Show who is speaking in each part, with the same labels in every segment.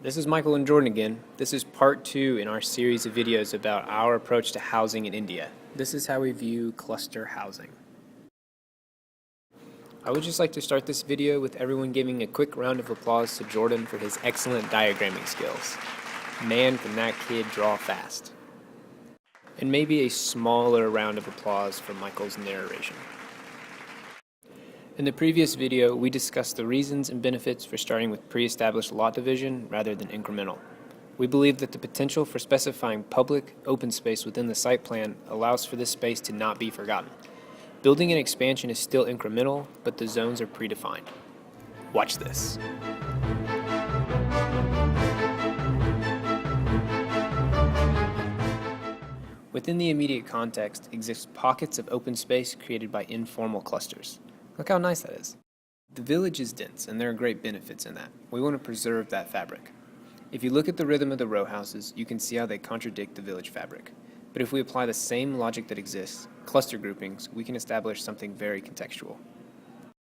Speaker 1: This is Michael and Jordan again. This is part 2 in our series of videos about our approach to housing in India. This is how we view cluster housing. I would just like to start this video with everyone giving a quick round of applause to Jordan for his excellent diagramming skills. Man, can that kid draw fast. And maybe a smaller round of applause for Michael's narration. In the previous video, we discussed the reasons and benefits for starting with pre-established lot division rather than incremental. We believe that the potential for specifying public, open space within the site plan allows for this space to not be forgotten. Building an expansion is still incremental, but the zones are predefined. Watch this. Within the immediate context exist pockets of open space created by informal clusters. Look how nice that is. The village is dense, and there are great benefits in that. We want to preserve that fabric. If you look at the rhythm of the row houses, you can see how they contradict the village fabric. But if we apply the same logic that exists, cluster groupings, we can establish something very contextual.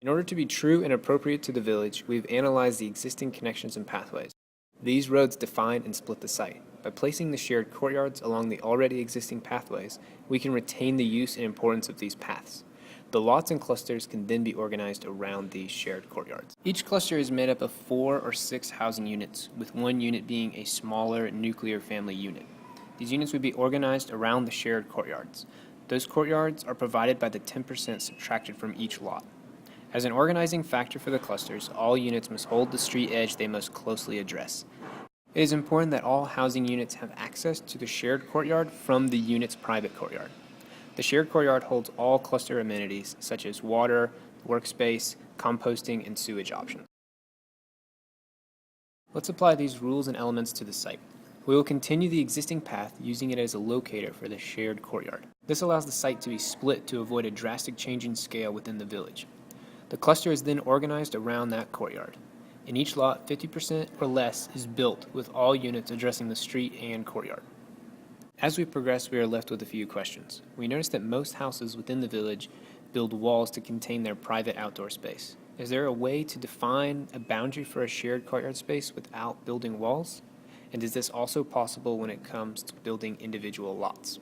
Speaker 1: In order to be true and appropriate to the village, we've analyzed the existing connections and pathways. These roads define and split the site. By placing the shared courtyards along the already existing pathways, we can retain the use and importance of these paths. The lots and clusters can then be organized around these shared courtyards. Each cluster is made up of 4 or 6 housing units, with one unit being a smaller nuclear family unit. These units would be organized around the shared courtyards. Those courtyards are provided by the 10% subtracted from each lot. As an organizing factor for the clusters, all units must hold the street edge they most closely address. It is important that all housing units have access to the shared courtyard from the unit's private courtyard. The shared courtyard holds all cluster amenities such as water, workspace, composting, and sewage options. Let's apply these rules and elements to the site. We will continue the existing path using it as a locator for the shared courtyard. This allows the site to be split to avoid a drastic change in scale within the village. The cluster is then organized around that courtyard. In each lot, 50% or less is built with all units addressing the street and courtyard. As we progress, we are left with a few questions. We notice that most houses within the village build walls to contain their private outdoor space. Is there a way to define a boundary for a shared courtyard space without building walls? And is this also possible when it comes to building individual lots?